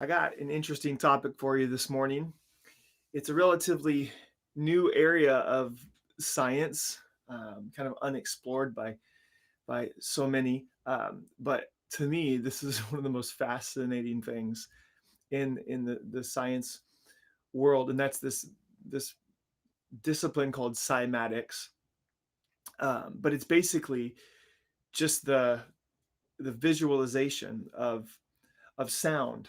I got an interesting topic for you this morning. It's a relatively new area of science, kind of unexplored by so many. But to me, this is one of the most fascinating things in the science world, and that's this discipline called cymatics. But it's basically just the visualization of sound.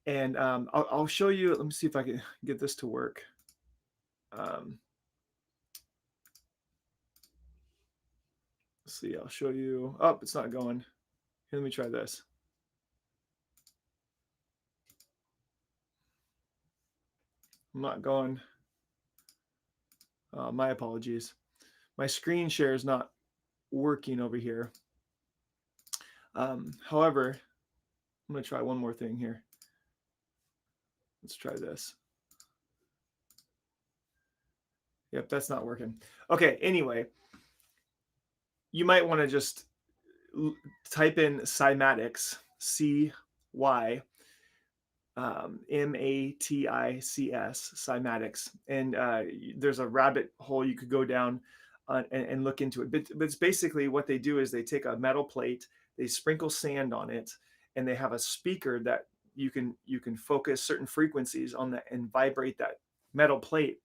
And I'll show you. Let me see if I can get this to work. Um, let's see. I'll show you. Oh, it's not going. Here, let me try this. I'm not going. My apologies. My screen share is not working over here. However, I'm going to try one more thing here. Let's try this. Yep, that's not working. Okay, anyway, you might want to just type in cymatics, C-Y, Matics, cymatics, and there's a rabbit hole you could go down and look into it. But it's basically what they do is they take a metal plate, they sprinkle sand on it, and they have a speaker that you can focus certain frequencies on that and vibrate that metal plate.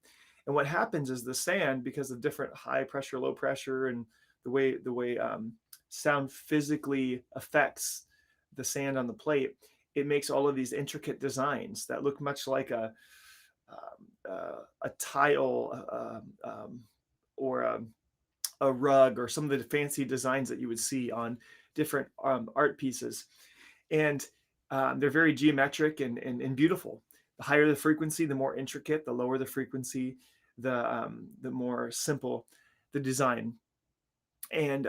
And what happens is the sand, because of different high pressure, low pressure, and the way sound physically affects the sand on the plate, it makes all of these intricate designs that look much like a tile or a rug or some of the fancy designs that you would see on different art pieces. And they're very geometric and beautiful. The higher the frequency, the more intricate. The lower the frequency, the more simple the design. And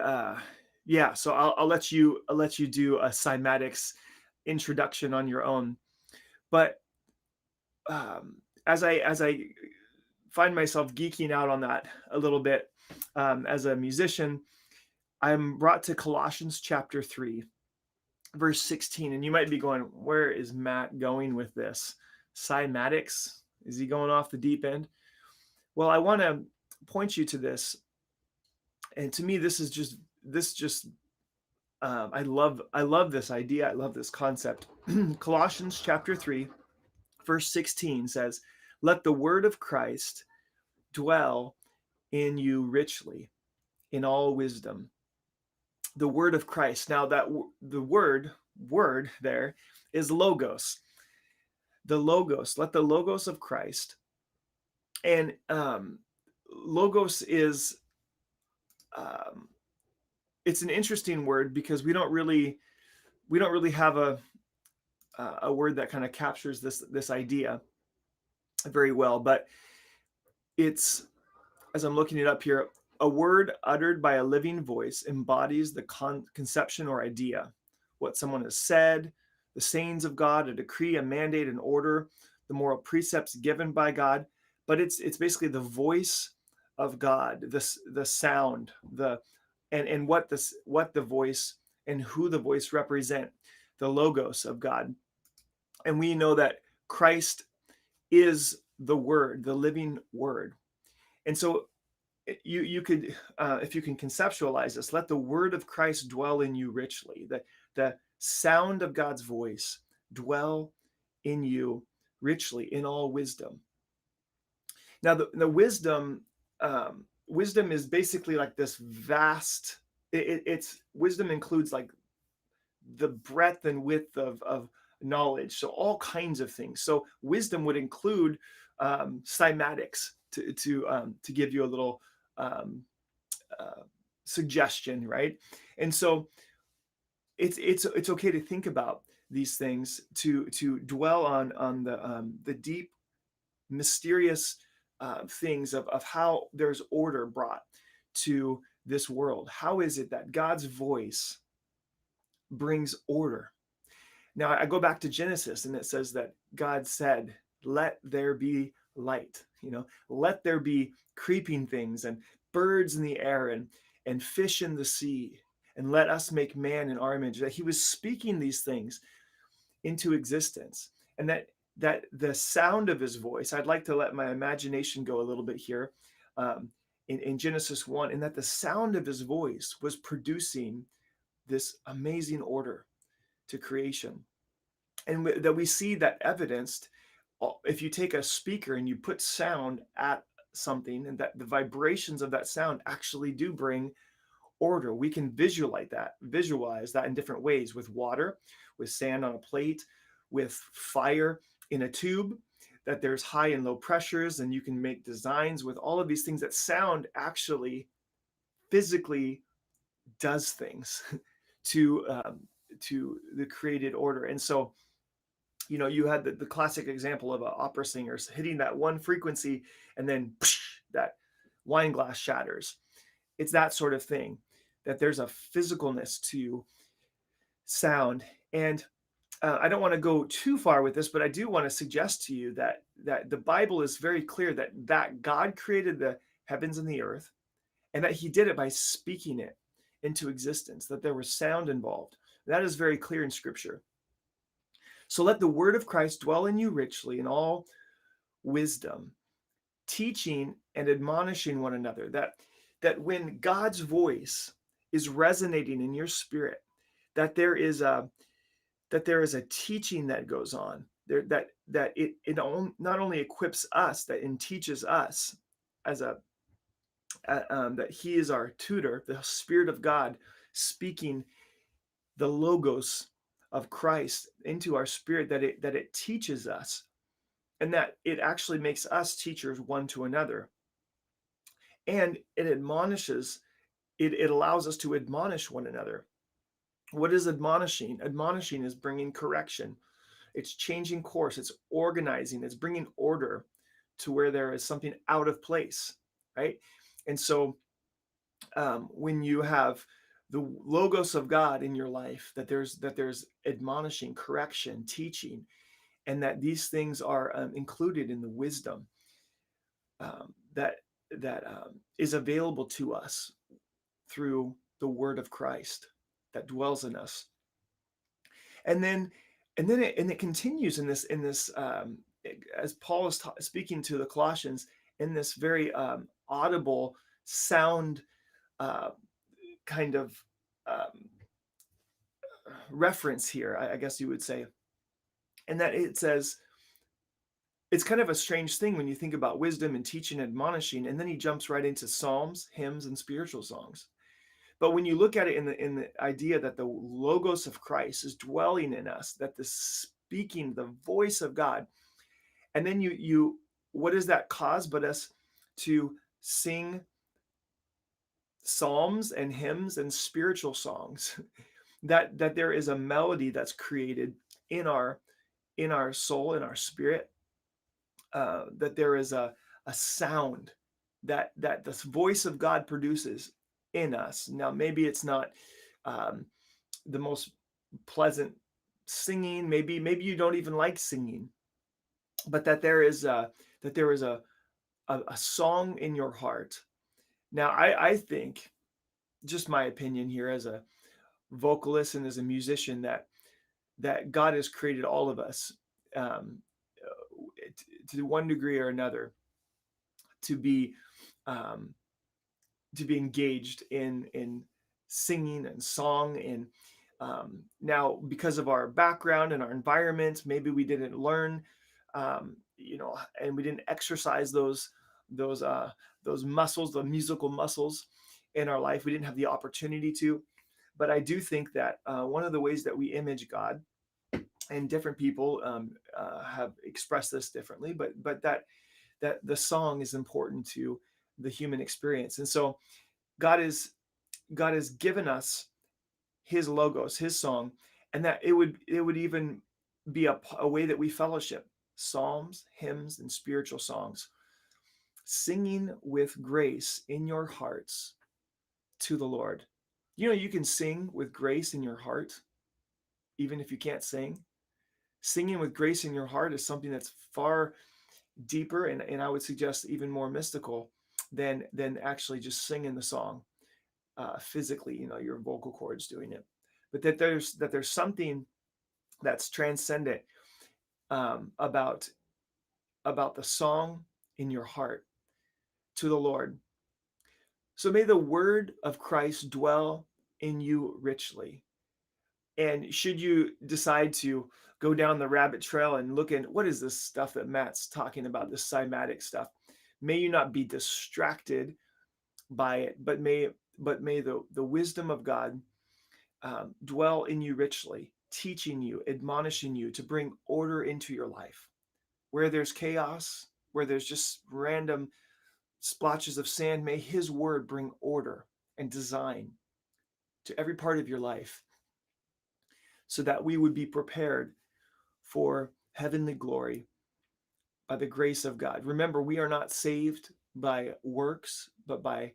yeah, so I'll let you do a cymatics introduction on your own. But as I find myself geeking out on that a little bit as a musician, I'm brought to Colossians chapter 3, verse 16. And you might be going, where is Matt going with this? Cymatics? Is he going off the deep end? Well, I want to point you to this. And to me, I love this idea. I love this concept. Colossians chapter 3, verse 16 says, let the word of Christ dwell in you richly in all wisdom. The word of Christ. Now that the word there is logos. The logos. Let the logos of Christ. And logos is it's an interesting word because we don't really have a word that kind of captures this idea very well. But it's, as I'm looking it up here, a word uttered by a living voice embodies the conception or idea, what someone has said, the sayings of God, a decree, a mandate, an order, the moral precepts given by God. But it's basically the voice of God, the sound, and what the voice and who the voice represent, the logos of God. And we know that Christ is the word, the living word. And so you could, if you can conceptualize this, let the word of Christ dwell in you richly. The sound of God's voice dwell in you richly in all wisdom. Now, the wisdom is basically like this vast. It's wisdom includes like the breadth and width of knowledge, so all kinds of things. So wisdom would include cymatics to give you a little um, uh, suggestion, right? And so it's okay to think about these things, to dwell on the deep, mysterious things of how there's order brought to this world. How is it that God's voice brings order? Now, I go back to Genesis and it says that God said, let there be light, let there be creeping things and birds in the air and fish in the sea, and let us make man in our image. That he was speaking these things into existence. and that the sound of his voice, I'd like to let my imagination go a little bit here, um, in Genesis 1, and that the sound of his voice was producing this amazing order to creation. And that we see that evidenced if you take a speaker and you put sound at something, and that the vibrations of that sound actually do bring order. We can visualize that in different ways, with water, with sand on a plate, with fire in a tube, that there's high and low pressures, and you can make designs with all of these things, that sound actually physically does things to to the created order. And so, you had the classic example of an opera singer hitting that one frequency, and then that wine glass shatters. It's that sort of thing, that there's a physicalness to sound. And I don't want to go too far with this, but I do want to suggest to you that the Bible is very clear that God created the heavens and the earth, and that he did it by speaking it into existence, that there was sound involved. That is very clear in Scripture. So let the word of Christ dwell in you richly in all wisdom, teaching and admonishing one another, that when God's voice is resonating in your spirit, that there is a teaching that goes on there, that it not only equips us, that it teaches us as that he is our tutor, the Spirit of God speaking the logos of Christ into our spirit, that it teaches us, and that it actually makes us teachers one to another. And it admonishes, it allows us to admonish one another. What is admonishing? Admonishing is bringing correction. It's changing course. It's organizing. It's bringing order to where there is something out of place, right? And so, when you have the logos of God in your life, that there's admonishing, correction, teaching, and that these things are included in the wisdom that is available to us through the Word of Christ that dwells in us. And then it continues in this as Paul is speaking to the Colossians, in this very audible sound uh, kind of um, reference here, I guess you would say. And that it says, it's kind of a strange thing when you think about wisdom and teaching and admonishing, and then he jumps right into psalms, hymns, and spiritual songs. But when you look at it in the idea that the logos of Christ is dwelling in us, that the speaking, the voice of God, and then you what does that cause but us to sing psalms and hymns and spiritual songs? that there is a melody that's created in our soul, in our spirit, that there is a sound that this voice of God produces in us. Now, maybe it's not um, the most pleasant singing. Maybe you don't even like singing, but that there is a song in your heart. Now, I think, just my opinion here as a vocalist and as a musician, that God has created all of us, um, to one degree or another, to be um, engaged in singing and song. And now, because of our background and our environment, maybe we didn't learn, and we didn't exercise those uh, those muscles, the musical muscles in our life. We didn't have the opportunity to. But I do think that one of the ways that we image God, and different people have expressed this differently, but that the song is important to the human experience. And so God is God has given us his logos, his song, and that it would even be a way that we fellowship: psalms, hymns, and spiritual songs, singing with grace in your hearts to the Lord. You can sing with grace in your heart even if you can't sing. Singing with grace in your heart is something that's far deeper, and I would suggest even more mystical than actually just singing the song physically, your vocal cords doing it. But that there's something that's transcendent about the song in your heart to the Lord. So may the word of Christ dwell in you richly. And should you decide to go down the rabbit trail and look at what is this stuff that Matt's talking about, this cymatic stuff, may you not be distracted by it, but may the wisdom of God dwell in you richly, teaching you, admonishing you to bring order into your life. Where there's chaos, where there's just random splotches of sand, may His word bring order and design to every part of your life so that we would be prepared for heavenly glory by the grace of God. Remember, we are not saved by works, but by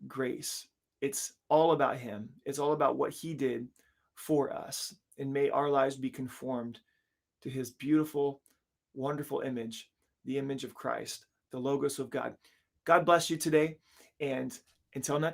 grace. It's all about Him. It's all about what He did for us. And may our lives be conformed to His beautiful, wonderful image, the image of Christ, the Logos of God. God bless you today. And until next